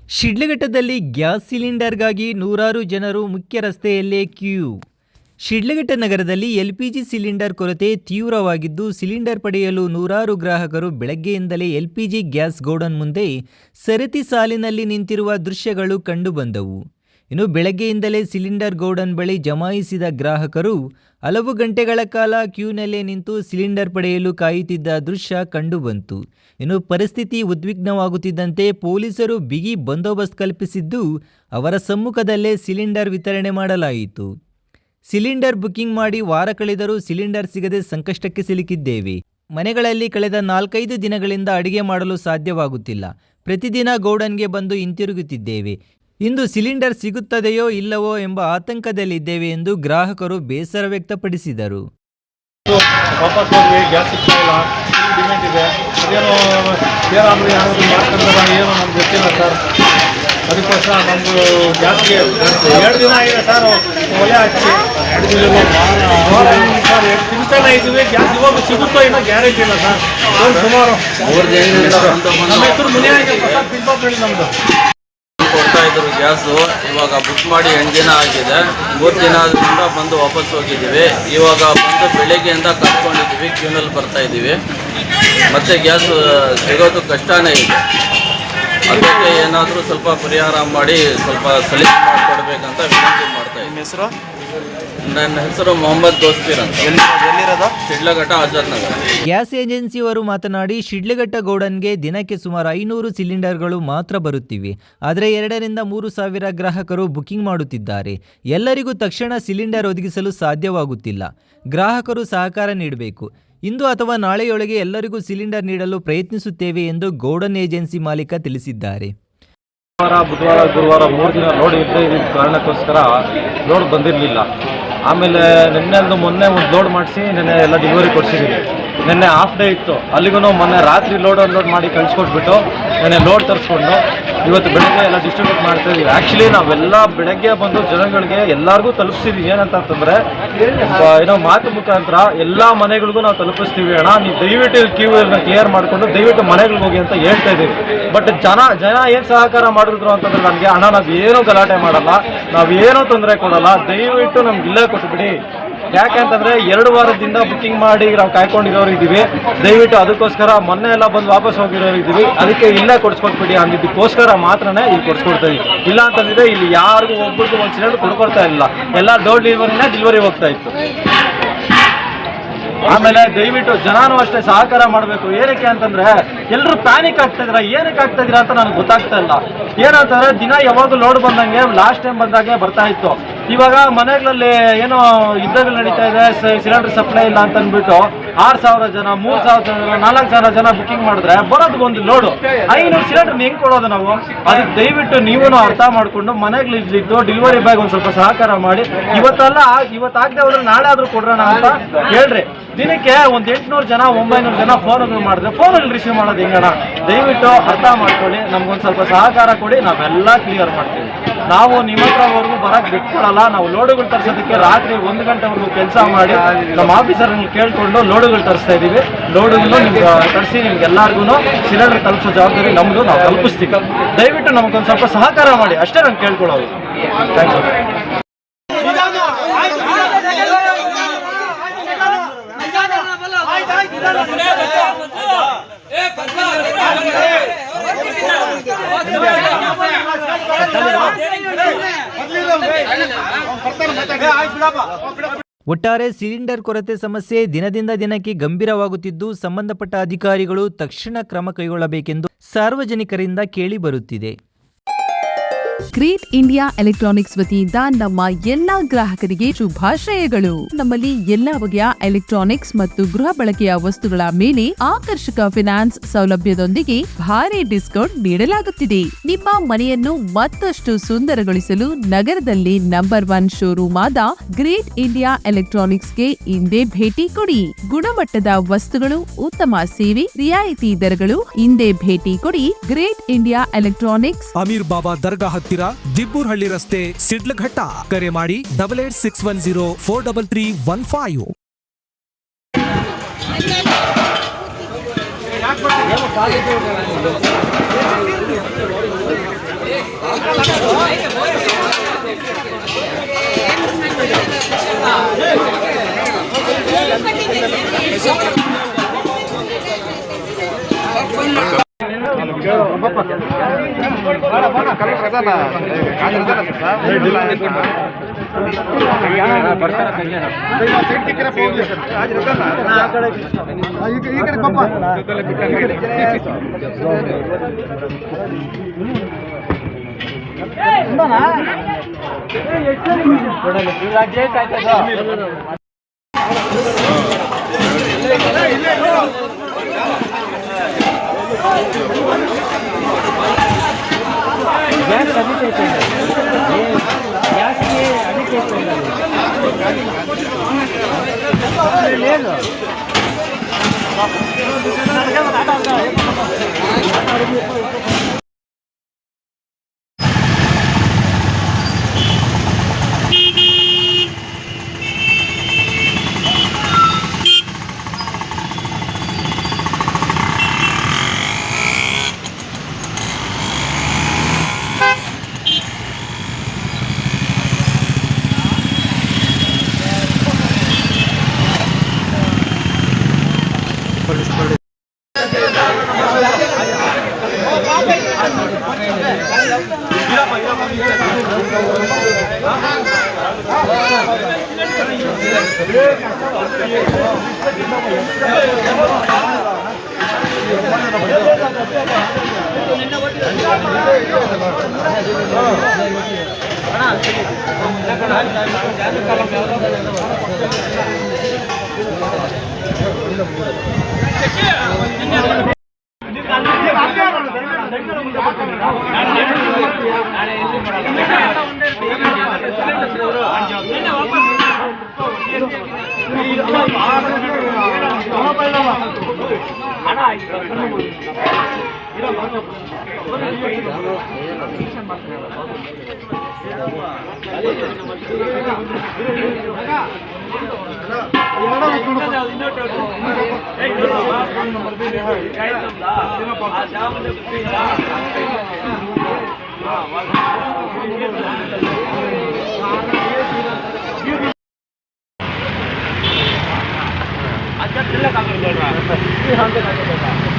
ಶಿಡ್ಲಘಟ್ಟದಲ್ಲಿ gas ಸಿಲಿಂಡರ್ಗಾಗಿ ನೂರಾರು ಜನರು ಮುಖ್ಯ ರಸ್ತೆಯಲ್ಲೇ ಕ್ಯೂ. ಶಿಡ್ಲಘಟ್ಟ ನಗರದಲ್ಲಿ ಎಲ್ಪಿಜಿ ಸಿಲಿಂಡರ್ ಕೊರತೆ ತೀವ್ರವಾಗಿದ್ದು, ಸಿಲಿಂಡರ್ ಪಡೆಯಲು ನೂರಾರು ಗ್ರಾಹಕರು ಬೆಳಗ್ಗೆಯಿಂದಲೇ ಎಲ್ಪಿಜಿ ಗ್ಯಾಸ್ ಗೋಡೌನ್ ಮುಂದೆ ಸರತಿ ಸಾಲಿನಲ್ಲಿ ನಿಂತಿರುವ ದೃಶ್ಯಗಳು ಕಂಡುಬಂದವು. ಇನ್ನು ಬೆಳಗ್ಗೆಯಿಂದಲೇ ಸಿಲಿಂಡರ್ ಗೋಡೌನ್ ಬಳಿ ಜಮಾಯಿಸಿದ ಗ್ರಾಹಕರು ಹಲವು ಗಂಟೆಗಳ ಕಾಲ ಕ್ಯೂನಲ್ಲೇ ನಿಂತು ಸಿಲಿಂಡರ್ ಪಡೆಯಲು ಕಾಯುತ್ತಿದ್ದ ದೃಶ್ಯ ಕಂಡುಬಂತು. ಇನ್ನು ಪರಿಸ್ಥಿತಿ ಉದ್ವಿಗ್ನವಾಗುತ್ತಿದ್ದಂತೆ ಪೊಲೀಸರು ಬಿಗಿ ಬಂದೋಬಸ್ತ್ ಕಲ್ಪಿಸಿದ್ದು, ಅವರ ಸಮ್ಮುಖದಲ್ಲೇ ಸಿಲಿಂಡರ್ ವಿತರಣೆ ಮಾಡಲಾಯಿತು. ಸಿಲಿಂಡರ್ ಬುಕಿಂಗ್ ಮಾಡಿ ವಾರ ಕಳೆದರೂ ಸಿಲಿಂಡರ್ ಸಿಗದೆ ಸಂಕಷ್ಟಕ್ಕೆ ಸಿಲುಕಿದ್ದೇವೆ. ಮನೆಗಳಲ್ಲಿ ಕಳೆದ 4-5 ದಿನಗಳಿಂದ ಅಡುಗೆ ಮಾಡಲು ಸಾಧ್ಯವಾಗುತ್ತಿಲ್ಲ. ಪ್ರತಿದಿನ ಗೋಡನ್ಗೆ ಬಂದು ಹಿಂತಿರುಗುತ್ತಿದ್ದೇವೆ. ಇಂದು ಸಿಲಿಂಡರ್ ಸಿಗುತ್ತದೆಯೋ ಇಲ್ಲವೋ ಎಂಬ ಆತಂಕದಲ್ಲಿದ್ದೇವೆ ಎಂದು ಗ್ರಾಹಕರು ಬೇಸರ ವ್ಯಕ್ತಪಡಿಸಿದರು. ವಾಪಸ್ ಹೋಗಿ ಗ್ಯಾಸ್ ಸಿಗ್ತಾ ಇಲ್ಲ, ಡಿಮ್ಯಾಂಡ್ ಇದೆ. ಅದೇನೋ ಏನಾದರೂ ಏನು ನಮ್ಗೆ ಗೊತ್ತಿಲ್ಲ ಸರ್. ಅದಕ್ಕೋಸ್ಕರ ನಮ್ಮದು ಗ್ಯಾಸ್ಗೆ 2 ದಿನ ಆಗಿದೆ ಸರ್. ಒಲೆ ಹಚ್ಚಿ 2 ದಿನ ಸರ್ ತಿಂತಾನೆ ಇದ್ದೀವಿ. ಗ್ಯಾಸ್ ಇವಾಗ ಸಿಗುತ್ತೋ ಇನ್ನೂ ಗ್ಯಾರಂಟಿ ಇಲ್ಲ ಸರ್. ಸುಮಾರು ನಮ್ಮ ಹೆಸರು ಮುನಿಯಾಗಿ ಪ್ರಸಾದ್ ಪಿಂಪಳ್ಳಿ ನಮ್ಮದು. ಕೊಡ್ತಾ ಇದ್ರು ಗ್ಯಾಸು, ಇವಾಗ ಬುಕ್ ಮಾಡಿ 8 ದಿನ ಆಗಿದೆ. 3 ದಿನದಿಂದ ಬಂದು ವಾಪಸ್ ಹೋಗಿದ್ದೀವಿ. ಇವಾಗ ಬಂದು ಬೆಳಗ್ಗೆಯಿಂದ ಕರ್ಕೊಂಡಿದ್ದೀವಿ, ಕ್ಯೂನಲ್ಲಿ ಬರ್ತಾ ಇದ್ದೀವಿ. ಮತ್ತೆ ಗ್ಯಾಸ್ ಸಿಗೋದು ಕಷ್ಟನೇ ಇದೆ. ಅದಕ್ಕೆ ಏನಾದರೂ ಸ್ವಲ್ಪ ಪರಿಹಾರ ಮಾಡಿ ಸ್ವಲ್ಪ ಸಲೀಸ್ ಮಾಡಿಕೊಡ್ಬೇಕಂತ ವಿನಂತಿ ಮಾಡ್ತಾ ಇದ್ದೀನಿ. ಹೆಸರು? ನನ್ನ ಹೆಸರು ಮೊಹಮ್ಮದ್ ದೋಸ್ತಿರ್ ಅಂತ. ಎಲ್ಲಿರೋದು? ಶಿಡ್ಲಘಟ್ಟ, ಆಜಾದ್ ನಗರ. ಗ್ಯಾಸ್ ಏಜೆನ್ಸಿಯವರು ಮಾತನಾಡಿ, ಶಿಡ್ಲಘಟ್ಟ ಗೋಡನ್ಗೆ ದಿನಕ್ಕೆ ಸುಮಾರು 500 ಸಿಲಿಂಡರ್ಗಳು ಮಾತ್ರ ಬರುತ್ತಿವೆ. ಆದರೆ 2-3 ಸಾವಿರ ಗ್ರಾಹಕರು ಬುಕಿಂಗ್ ಮಾಡುತ್ತಿದ್ದಾರೆ. ಎಲ್ಲರಿಗೂ ತಕ್ಷಣ ಸಿಲಿಂಡರ್ ಒದಗಿಸಲು ಸಾಧ್ಯವಾಗುತ್ತಿಲ್ಲ. ಗ್ರಾಹಕರು ಸಹಕಾರ ನೀಡಬೇಕು. ಇಂದು ಅಥವಾ ನಾಳೆಯೊಳಗೆ ಎಲ್ಲರಿಗೂ ಸಿಲಿಂಡರ್ ನೀಡಲು ಪ್ರಯತ್ನಿಸುತ್ತೇವೆ ಎಂದು ಗೋಡನ್ ಏಜೆನ್ಸಿ ಮಾಲೀಕ ತಿಳಿಸಿದ್ದಾರೆ. ಬುಧವಾರ, ಗುರುವಾರ 3 ದಿನ ಲೋಡ್ ಇದ್ದೇ ಇದ್ದ ಕಾರಣಕ್ಕೋಸ್ಕರ ಲೋಡ್ ಬಂದಿರಲಿಲ್ಲ. ಆಮೇಲೆ ಮೊನ್ನೆ ಒಂದು ಲೋಡ್ ಮಾಡಿಸಿ ನೆನ್ನೆ ಎಲ್ಲ ಡೆಲಿವರಿ ಕೊಡಿಸಿದ್ದೀವಿ. ನೆನ್ನೆ ಹಾಫ್ ಡೇ ಇತ್ತು, ಅಲ್ಲಿಗೂ ಮೊನ್ನೆ ರಾತ್ರಿ ಲೋಡ್ ಅನ್ಲೋಡ್ ಮಾಡಿ ಕಳಿಸ್ಕೊಟ್ಬಿಟ್ಟು ನೆನ್ನೆ ಲೋಡ್ ತರಿಸ್ಕೊಂಡು ಇವತ್ತು ಬೆಳಗ್ಗೆ ಎಲ್ಲ ಡಿಸ್ಟ್ರಿಬ್ಯೂಟ್ ಮಾಡ್ತಾ ಇದ್ದೀವಿ. ಆ್ಯಕ್ಚುಲಿ ನಾವೆಲ್ಲ ಬೆಳಗ್ಗೆ ಬಂದು ಜನಗಳಿಗೆ ಎಲ್ಲರಿಗೂ ತಲುಪಿಸಿದ್ದೀವಿ. ಏನಂತಂದರೆ ಏನೋ ಮಾತು ಮುಖಾಂತರ ಎಲ್ಲ ಮನೆಗಳಿಗೂ ನಾವು ತಲುಪಿಸ್ತೀವಿ. ಅಣ್ಣ ನೀವು ದಯವಿಟ್ಟು ಕ್ಯೂನ ಕ್ಲಿಯರ್ ಮಾಡಿಕೊಂಡು ದಯವಿಟ್ಟು ಮನೆಗಳಿಗೆ ಹೋಗಿ ಅಂತ ಹೇಳ್ತಾ ಇದ್ದೀವಿ. ಬಟ್ ಜನ ಏನು ಸಹಕಾರ ಮಾಡಿದ್ರು ಅಂತಂದ್ರೆ ನಮಗೆ, ಅಣ್ಣ ನಾವೇನೂ ಗಲಾಟೆ ಮಾಡಲ್ಲ, ನಾವೇನೂ ತೊಂದರೆ ಕೊಡಲ್ಲ, ದಯವಿಟ್ಟು ನಮ್ಗೆ ಇಲ್ಲೇ ಕೊಟ್ಬಿಡಿ. ಯಾಕೆಂತಂದರೆ 2 ವಾರದಿಂದ ಬುಕ್ಕಿಂಗ್ ಮಾಡಿ ನಾವು ಕಾಯ್ಕೊಂಡಿರೋರು ಇದ್ದೀವಿ. ದಯವಿಟ್ಟು ಅದಕ್ಕೋಸ್ಕರ ಮೊನ್ನೆ ಎಲ್ಲ ಬಂದು ವಾಪಸ್ ಹೋಗಿರೋರು ಇದ್ದೀವಿ. ಅದಕ್ಕೆ ಇಲ್ಲೇ ಕೊಡಿಸ್ಕೊಟ್ಬಿಡಿ ಅಂದಿದ್ದಕ್ಕೋಸ್ಕರ ಮಾತ್ರನೇ ಇಲ್ಲಿ ಕೊಡಿಸ್ಕೊಡ್ತಾ ಇದ್ದೀವಿ. ಇಲ್ಲ ಅಂತಂದರೆ ಇಲ್ಲಿ ಯಾರಿಗೂ ಒಬ್ಬರಿಗೂ ಒಂದು ಸಿಲಿಂಡರ್ ಕೊಡ್ಕೊಡ್ತಾ ಇಲ್ಲ. ಎಲ್ಲ ಡೋರ್ ಡೆಲಿವರಿ ಹೋಗ್ತಾ ಇತ್ತು. ಆಮೇಲೆ ದಯವಿಟ್ಟು ಜನನೂ ಅಷ್ಟೇ ಸಹಕಾರ ಮಾಡಬೇಕು. ಏನಕ್ಕೆ ಅಂತಂದರೆ ಎಲ್ಲರೂ ಪ್ಯಾನಿಕ್ ಆಗ್ತಾಯಿದ್ದೀರಾ, ಏನಕ್ಕೆ ಆಗ್ತಾಯಿದ್ದೀರಾ ಅಂತ ನನಗೆ ಗೊತ್ತಾಗ್ತಾ ಇಲ್ಲ. ಏನಂತಂದರೆ ದಿನ ಯಾವಾಗೂ ಲೋಡ್ ಬಂದಂಗೆ ಲಾಸ್ಟ್ ಟೈಮ್ ಬಂದಾಗೆ ಬರ್ತಾ ಇತ್ತು. ಇವಾಗ ಮನೆಗಳಲ್ಲಿ ಏನೋ ಯುದ್ಧಗಳು ನಡೀತಾ ಇದೆ, ಸಿಲಿಂಡರ್ ಸಪ್ಲೈ ಇಲ್ಲ ಅಂತ ಅಂದ್ಬಿಟ್ಟು 6,000 ಜನ, 3,000 ಜನ, 4,000 ಜನ ಬುಕ್ಕಿಂಗ್ ಮಾಡಿದ್ರೆ ಬರೋದು ಒಂದು ಲೋಡು 500 ಸಿಲಿಂಡರ್ ಹೆಂಗೆ ಕೊಡೋದು ನಾವು? ಅದಕ್ಕೆ ದಯವಿಟ್ಟು ನೀವೂ ಅರ್ಥ ಮಾಡಿಕೊಂಡು ಮನೆಗಳಿದ್ದು ಡೆಲಿವರಿ ಬ್ಯಾಗ್ ಒಂದು ಸ್ವಲ್ಪ ಸಹಕಾರ ಮಾಡಿ. ಇವತ್ತಾಗದೆ ಹೋದ್ರೆ ನಾಳೆ ಆದರೂ ಕೊಡ್ರೋಣ ಅಂತ ಹೇಳ್ರಿ. ದಿನಕ್ಕೆ ಒಂದು 800 ಜನ 900 ಜನ ಫೋನ್ಗಳು ಮಾಡಿದ್ರೆ ಫೋನಲ್ಲಿ ರಿಸೀವ್ ಮಾಡೋದು ಹೆಂಗಣ? ದಯವಿಟ್ಟು ಅರ್ಥ ಮಾಡ್ಕೊಳ್ಳಿ, ನಮ್ಗೊಂದು ಸ್ವಲ್ಪ ಸಹಕಾರ ಕೊಡಿ, ನಾವೆಲ್ಲ ಕ್ಲಿಯರ್ ಮಾಡ್ತೀವಿ. ನಾವು ನಿಮ್ಮ ಹತ್ರವರೆಗೂ ಬರೋಕ್ಕೆ ಬಿಟ್ಕೊಡಲ್ಲ. ನಾವು ಲೋಡುಗಳು ತರಿಸೋದಕ್ಕೆ ರಾತ್ರಿ 1 ಗಂಟೆವರೆಗೂ ಕೆಲಸ ಮಾಡಿ ನಮ್ಮ ಆಫೀಸರ್ಗಳು ಕೇಳಿಕೊಂಡು ಲೋಡುಗಳು ತರಿಸ್ತಾ ಇದ್ದೀವಿ. ಲೋಡುಗಳು ನಿಮ್ಗೆ ತರಿಸಿ ನಿಮ್ಗೆಲ್ಲರಿಗೂ ಸಿಲಿಂಡರ್ ತಲುಪಿಸೋ ಜವಾಬ್ದಾರಿ ನಮ್ಮದು, ನಾವು ತಲುಪಿಸ್ತೀವಿ. ದಯವಿಟ್ಟು ನಮಗೊಂದು ಸ್ವಲ್ಪ ಸಹಕಾರ ಮಾಡಿ, ಅಷ್ಟೇ ನಾನು ಕೇಳ್ಕೊಳ್ಳೋದು. Thank you. ಒಟ್ಟಾರೆ ಸಿಲಿಂಡರ್ ಕೊರತೆ ಸಮಸ್ಯೆ ದಿನದಿಂದ ದಿನಕ್ಕೆ ಗಂಭೀರವಾಗುತ್ತಿದ್ದು, ಸಂಬಂಧಪಟ್ಟ ಅಧಿಕಾರಿಗಳು ತಕ್ಷಣ ಕ್ರಮ ಕೈಗೊಳ್ಳಬೇಕೆಂದು ಸಾರ್ವಜನಿಕರಿಂದ ಕೇಳಿ ಬರುತ್ತಿದೆ. ಗ್ರೇಟ್ ಇಂಡಿಯಾ ಎಲೆಕ್ಟ್ರಾನಿಕ್ಸ್ ವತಿಯಿಂದ ನಮ್ಮ ಎಲ್ಲಾ ಗ್ರಾಹಕರಿಗೆ ಶುಭಾಶಯಗಳು. ನಮ್ಮಲ್ಲಿ ಎಲ್ಲಾ ಬಗೆಯ ಎಲೆಕ್ಟ್ರಾನಿಕ್ಸ್ ಮತ್ತು ಗೃಹ ಬಳಕೆಯ ವಸ್ತುಗಳ ಮೇಲೆ ಆಕರ್ಷಕ ಫಿನಾನ್ಸ್ ಸೌಲಭ್ಯದೊಂದಿಗೆ ಭಾರಿ ಡಿಸ್ಕೌಂಟ್ ನೀಡಲಾಗುತ್ತಿದೆ. ನಿಮ್ಮ ಮನೆಯನ್ನು ಮತ್ತಷ್ಟು ಸುಂದರಗೊಳಿಸಲು ನಗರದಲ್ಲಿ ನಂಬರ್ 1 ಶೋರೂಮ್ ಆದ ಗ್ರೇಟ್ ಇಂಡಿಯಾ ಎಲೆಕ್ಟ್ರಾನಿಕ್ಸ್ಗೆ ಇಂದೇ ಭೇಟಿ ಕೊಡಿ. ಗುಣಮಟ್ಟದ ವಸ್ತುಗಳು, ಉತ್ತಮ ಸೇವೆ, ರಿಯಾಯಿತಿ ದರಗಳು. ಇಂದೇ ಭೇಟಿ ಕೊಡಿ ಗ್ರೇಟ್ ಇಂಡಿಯಾ ಎಲೆಕ್ಟ್ರಾನಿಕ್ಸ್, ಅಮೀರ್ ಬಾಬಾ ದರ್ಗಾ ಹತ್ತಿರ, ದಿಬ್ಬೂರ್ಹಳ್ಳಿ ರಸ್ತೆ, ಶಿಡ್ಲಘಟ್ಟ. ಕರೆ ಮಾಡಿ 8861043315. अच्छा